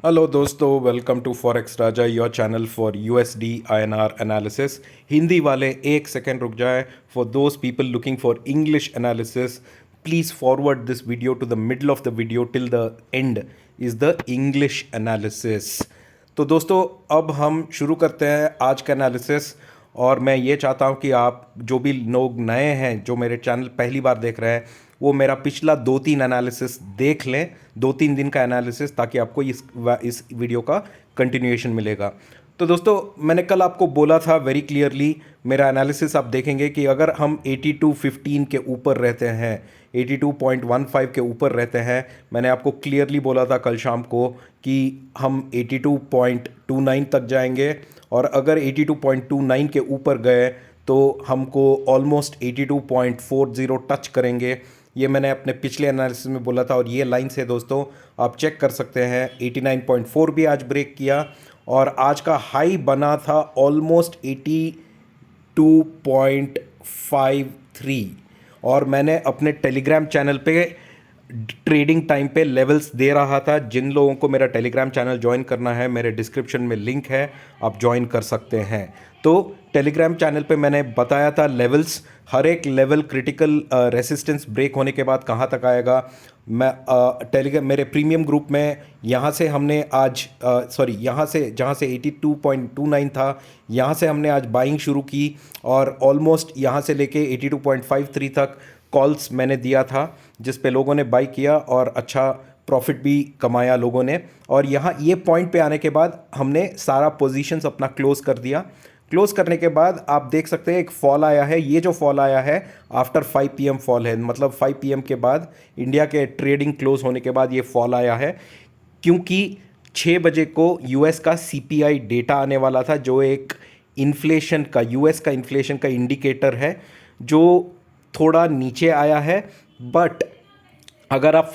Hello दोस्तों, welcome to forex Raja, your channel for USD INR analysis. Hindi वाले एक second रुक जाए। For those people looking for English analysis, please forward this video to the middle of the video till the end is the English analysis. तो दोस्तों, अब हम शुरू करते हैं आज का एनालिसिस। और मैं ये चाहता हूँ कि आप जो भी लोग नए हैं, जो मेरे चैनल पहली बार देख रहे हैं, वो मेरा पिछला 2-3 एनालिसिस देख लें, 2-3 दिन का एनालिसिस, ताकि आपको इस वीडियो का कंटिन्यूएशन मिलेगा। तो दोस्तों, मैंने कल आपको बोला था वेरी क्लियरली, मेरा एनालिसिस आप देखेंगे कि अगर हम 82.15 के ऊपर रहते हैं, 82.15 के ऊपर रहते हैं, मैंने आपको क्लियरली बोला था कल शाम को कि हम 82.29 तक जाएंगे। और अगर 82.29 के ऊपर गए तो हमको ऑलमोस्ट 82.40 टच करेंगे। ये मैंने अपने पिछले एनालिसिस में बोला था, और ये लाइन्स है दोस्तों, आप चेक कर सकते हैं। 89.4 भी आज ब्रेक किया, और आज का हाई बना था ऑलमोस्ट 82.53। और मैंने अपने टेलीग्राम चैनल पे ट्रेडिंग टाइम पे लेवल्स दे रहा था। जिन लोगों को मेरा टेलीग्राम चैनल ज्वाइन करना है, मेरे डिस्क्रिप्शन में लिंक है, आप ज्वाइन कर सकते हैं। तो टेलीग्राम चैनल पे मैंने बताया था लेवल्स, हर एक लेवल क्रिटिकल रेसिस्टेंस ब्रेक होने के बाद कहाँ तक आएगा। मैं टेलीग्राम मेरे प्रीमियम ग्रुप में यहाँ से हमने आज यहाँ से जहाँ से 82.29 था, यहाँ से हमने आज बाइंग शुरू की, और ऑलमोस्ट यहाँ से लेके 82.53 तक कॉल्स मैंने दिया था, जिस पे लोगों ने बाई किया और अच्छा प्रॉफिट भी कमाया लोगों ने। और यहाँ ये पॉइंट पे आने के बाद हमने सारा पोजीशंस अपना क्लोज कर दिया। क्लोज करने के बाद आप देख सकते हैं एक फॉल आया है। ये जो फॉल आया है आफ्टर 5 PM फॉल है, मतलब 5 PM के बाद, इंडिया के ट्रेडिंग क्लोज होने के बाद ये फॉल आया है, क्योंकि 6 बजे को यूएस का सीपीआई डेटा आने वाला था, जो एक इन्फ्लेशन का, यूएस का इन्फ्लेशन का इंडिकेटर है, जो थोड़ा नीचे आया है। बट अगर आप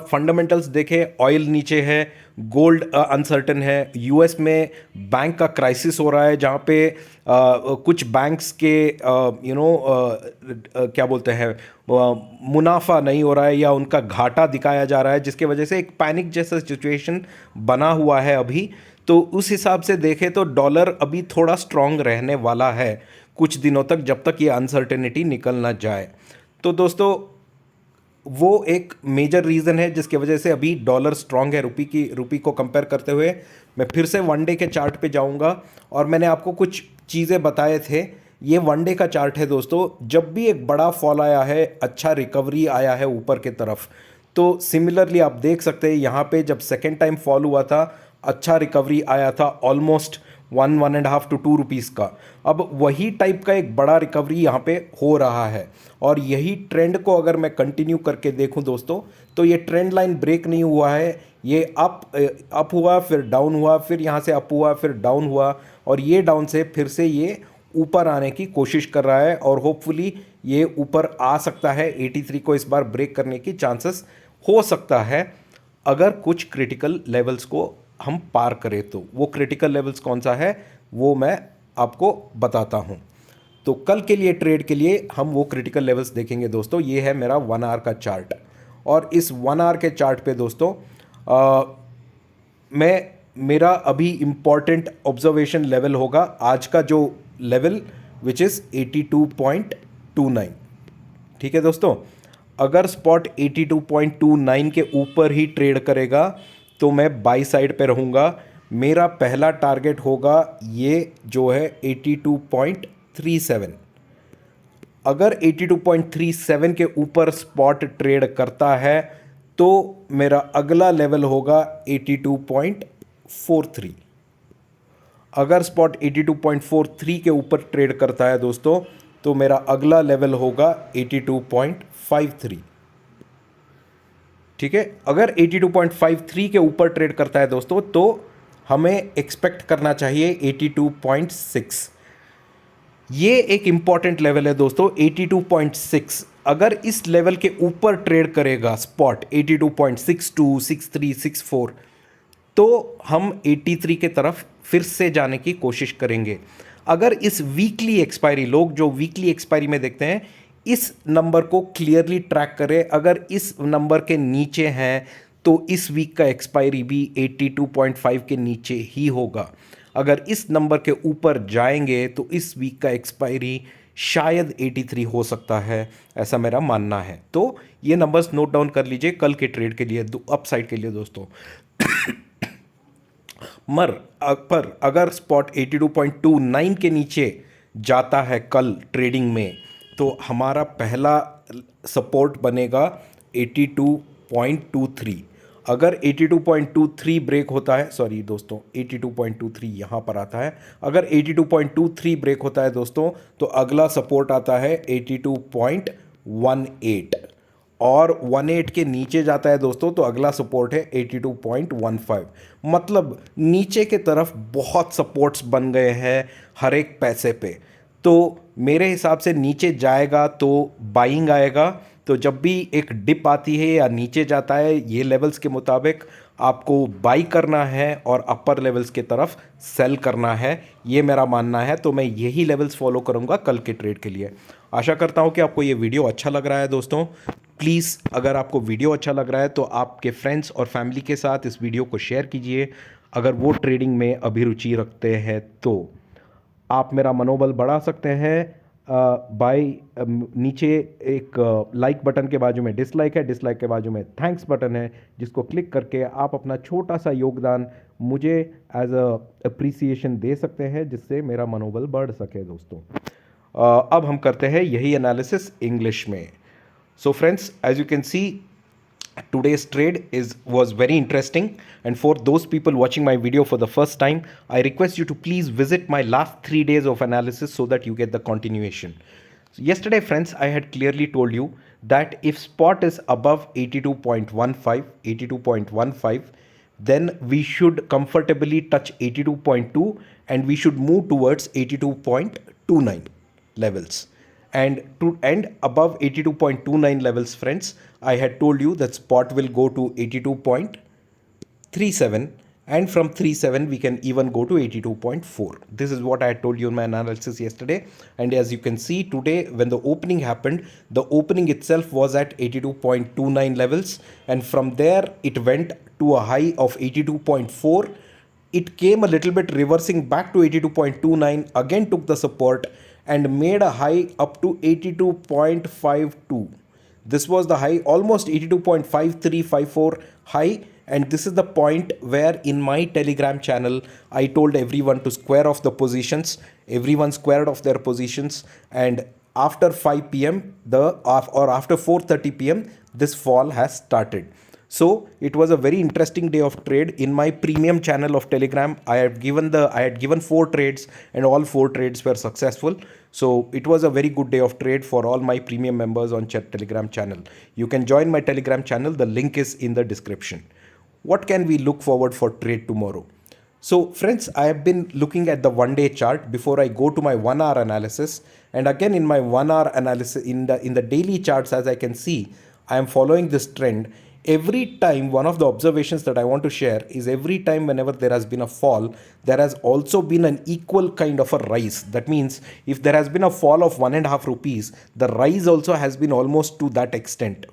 फंडामेंटल्स देखें, ऑयल नीचे है, गोल्ड अनसर्टन है, यूएस में बैंक का क्राइसिस हो रहा है, जहाँ पे कुछ बैंक्स के क्या बोलते हैं, मुनाफा नहीं हो रहा है या उनका घाटा दिखाया जा रहा है, जिसके वजह से एक पैनिक जैसा सिचुएशन बना हुआ है अभी। तो उस हिसाब से देखें तो डॉलर अभी थोड़ा स्ट्रांग रहने वाला है कुछ दिनों तक, जब तक ये अनसर्टेनिटी निकल ना जाए। तो दोस्तों, वो एक मेजर रीज़न है जिसकी वजह से अभी डॉलर स्ट्रांग है। रुपी को कंपेयर करते हुए मैं फिर से वन डे के चार्ट पे जाऊंगा, और मैंने आपको कुछ चीज़ें बताए थे। ये वन डे का चार्ट है दोस्तों। जब भी एक बड़ा फॉल आया है, अच्छा रिकवरी आया है ऊपर के तरफ, तो सिमिलरली आप देख सकते हैं यहाँ पे जब सेकेंड टाइम फॉल हुआ था, अच्छा रिकवरी आया था, ऑलमोस्ट 1.5 to 2 रुपीज़ का। अब वही टाइप का एक बड़ा रिकवरी यहाँ पे हो रहा है, और यही ट्रेंड को अगर मैं कंटिन्यू करके देखूँ दोस्तों, तो ये ट्रेंड लाइन ब्रेक नहीं हुआ है। ये अप हुआ, फिर डाउन हुआ, फिर यहाँ से अप हुआ, फिर डाउन हुआ, और ये डाउन से फिर से ये ऊपर आने की कोशिश कर रहा है, और होपफुली ये ऊपर आ सकता है। 83 को इस बार ब्रेक करने की चांसेस हो सकता है, अगर कुछ क्रिटिकल लेवल्स को हम पार करें। तो वो क्रिटिकल लेवल्स कौन सा है, वो मैं आपको बताता हूँ। तो कल के लिए ट्रेड के लिए हम वो क्रिटिकल लेवल्स देखेंगे दोस्तों। ये है मेरा 1 आवर का चार्ट, और इस 1 आवर के चार्ट पे दोस्तों मेरा अभी इम्पॉर्टेंट ऑब्जर्वेशन लेवल होगा आज का जो लेवल, विच इज़ 82.29। ठीक है दोस्तों, अगर स्पॉट 82.29 के ऊपर ही ट्रेड करेगा तो मैं बाई साइड पे रहूँगा। मेरा पहला टारगेट होगा ये जो है 82.37। अगर 82.37 के ऊपर स्पॉट ट्रेड करता है तो मेरा अगला लेवल होगा 82.43। अगर स्पॉट 82.43 के ऊपर ट्रेड करता है दोस्तों, तो मेरा अगला लेवल होगा 82.53। ठीक है, अगर 82.53 के ऊपर ट्रेड करता है दोस्तों, तो हमें एक्सपेक्ट करना चाहिए 82.6। ये एक इंपॉर्टेंट लेवल है दोस्तों, 82.6। अगर इस लेवल के ऊपर ट्रेड करेगा स्पॉट 82.62, 63, 64, तो हम 83 के तरफ फिर से जाने की कोशिश करेंगे। अगर इस वीकली एक्सपायरी, लोग जो वीकली एक्सपायरी में देखते हैं, इस नंबर को क्लियरली ट्रैक करें। अगर इस नंबर के नीचे हैं तो इस वीक का एक्सपायरी भी 82.5 के नीचे ही होगा। अगर इस नंबर के ऊपर जाएंगे तो इस वीक का एक्सपायरी शायद 83 हो सकता है, ऐसा मेरा मानना है। तो ये नंबर्स नोट डाउन कर लीजिए कल के ट्रेड के लिए, अपसाइड के लिए दोस्तों। पर अगर स्पॉट 82.29 के नीचे जाता है कल ट्रेडिंग में, तो हमारा पहला सपोर्ट बनेगा 82.23। अगर 82.23 ब्रेक होता है, सॉरी दोस्तों 82.23 यहाँ पर आता है, अगर 82.23 ब्रेक होता है दोस्तों, तो अगला सपोर्ट आता है 82.18, और 18 के नीचे जाता है दोस्तों तो अगला सपोर्ट है 82.15। मतलब नीचे के तरफ बहुत सपोर्ट्स बन गए हैं हर एक पैसे पे। तो मेरे हिसाब से नीचे जाएगा तो बाइंग आएगा। तो जब भी एक डिप आती है या नीचे जाता है, ये लेवल्स के मुताबिक आपको बाई करना है और अपर लेवल्स के तरफ सेल करना है, ये मेरा मानना है। तो मैं यही लेवल्स फॉलो करूंगा कल के ट्रेड के लिए। आशा करता हूं कि आपको ये वीडियो अच्छा लग रहा है दोस्तों। प्लीज़ अगर आपको वीडियो अच्छा लग रहा है तो आपके फ्रेंड्स और फैमिली के साथ इस वीडियो को शेयर कीजिए। अगर वो ट्रेडिंग में अभिरुचि रखते हैं तो आप मेरा मनोबल बढ़ा सकते हैं। नीचे एक लाइक बटन के बाजू में डिसलाइक है, डिसलाइक के बाजू में थैंक्स बटन है, जिसको क्लिक करके आप अपना छोटा सा योगदान मुझे एज अ अप्रिसिएशन दे सकते हैं, जिससे मेरा मनोबल बढ़ सके दोस्तों। अब हम करते हैं यही एनालिसिस इंग्लिश में। So friends, as you can see, today's trade was very interesting, and for those people watching my video for the first time, I request you to please visit my last 3 days of analysis so that you get the continuation. So yesterday friends, I had clearly told you that if spot is above 82.15, then we should comfortably touch 82.2 and we should move towards 82.29 levels. And to end above 82.29 levels friends, I had told you that spot will go to 82.37, and from 37 we can even go to 82.4. This is what I had told you in my analysis yesterday. And as you can see today, when the opening happened, the opening itself was at 82.29 levels, and from there it went to a high of 82.4. It came a little bit reversing back to 82.29, again took the support and made a high up to 82.52. This was the high, almost 82.5354 high, and this is the point where in my Telegram channel I told everyone to square off the positions. Everyone squared off their positions, and after 5 p.m. or after 4:30 p.m. this fall has started. So it was a very interesting day of trade in my premium channel of Telegram. I had given 4 trades, and all 4 trades were successful. So it was a very good day of trade for all my premium members on Telegram channel. You can join my Telegram channel. The link is in the description. What can we look forward for trade tomorrow? So friends, I have been looking at the 1-day chart before I go to my 1-hour analysis. And again in my 1-hour analysis, in the daily charts, as I can see, I am following this trend. Every time, one of the observations that I want to share is every time whenever there has been a fall, there has also been an equal kind of a rise. That means if there has been a fall of 1.5 rupees, the rise also has been almost to that extent.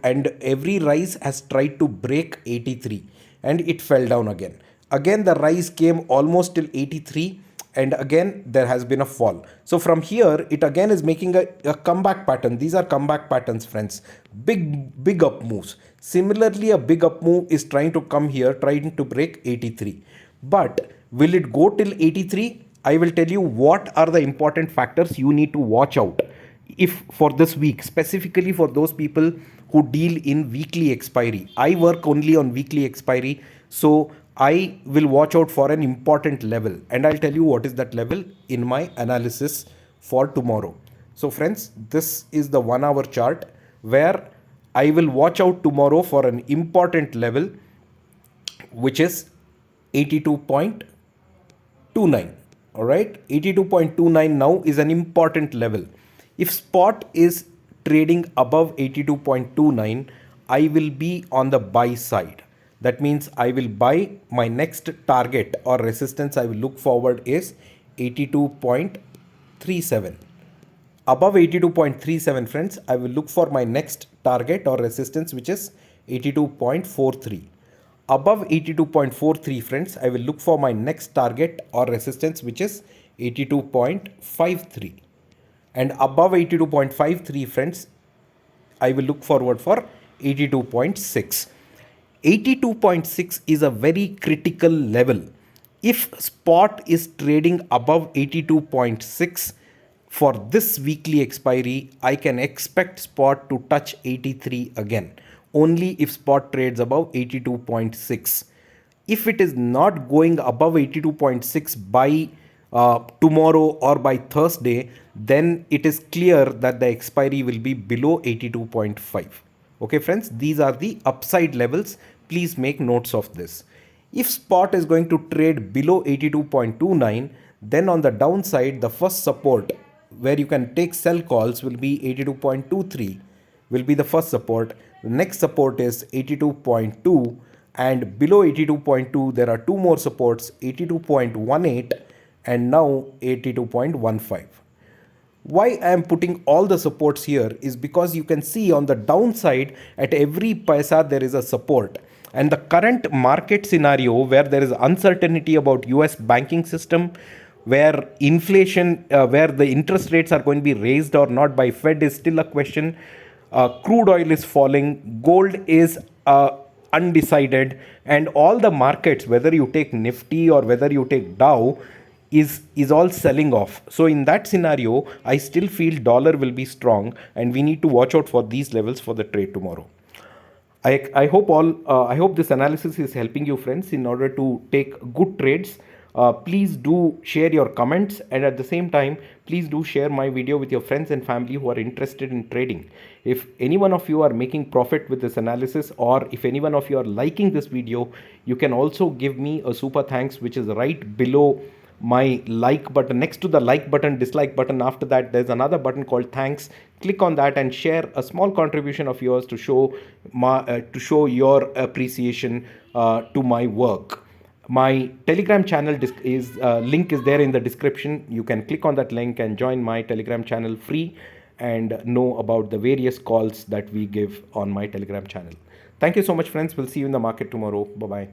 And every rise has tried to break 83 and it fell down again. Again, the rise came almost till 83, and again there has been a fall. So from here it again is making a comeback pattern. These are comeback patterns friends, big up moves. Similarly, a big up move is trying to come here, trying to break 83. But will it go till 83? I will tell you what are the important factors you need to watch out if for this week, specifically for those people who deal in weekly expiry. I work only on weekly expiry, so I will watch out for an important level, and I'll tell you what is that level in my analysis for tomorrow. So friends, this is the 1-hour chart where I will watch out tomorrow for an important level, which is 82.29. All right, 82.29 now is an important level. If spot is trading above 82.29, I will be on the buy side. That means I will buy. My next target or resistance I will look forward is 82.37. Above 82.37 friends, I will look for my next target or resistance, which is 82.43. Above 82.43, friends, I will look for my next target or resistance, which is 82.53. And above 82.53, friends, I will look forward for 82.6. 82.6 is a very critical level. If spot is trading above 82.6 for this weekly expiry, I can expect spot to touch 83 again. Only if spot trades above 82.6. If it is not going above 82.6 by tomorrow or by Thursday, then it is clear that the expiry will be below 82.5. Okay, friends, these are the upside levels. Please make notes of this. If spot is going to trade below 82.29, then on the downside, the first support where you can take sell calls will be 82.23 will be the first support. The next support is 82.2, and below 82.2 there are two more supports, 82.18 and now 82.15. Why I am putting all the supports here is because you can see on the downside at every paisa there is a support, and the current market scenario where there is uncertainty about US banking system, where inflation, where the interest rates are going to be raised or not by Fed is still a question. Crude oil is falling, gold is undecided, and all the markets, whether you take Nifty or whether you take Dow, is all selling off. So in that scenario, I still feel dollar will be strong, and we need to watch out for these levels for the trade tomorrow. I hope this analysis is helping you, friends, in order to take good trades. Please do share your comments, and at the same time, please do share my video with your friends and family who are interested in trading. If any one of you are making profit with this analysis, or if any one of you are liking this video, you can also give me a super thanks, which is right below my like button. Next to the like button, dislike button, after that there's another button called thanks. Click on that and share a small contribution of yours to show your appreciation to my work. My Telegram channel link is there in the description. You can click on that link and join my Telegram channel free and know about the various calls that we give on my Telegram channel. Thank you so much, friends. We'll see you in the market tomorrow. Bye bye.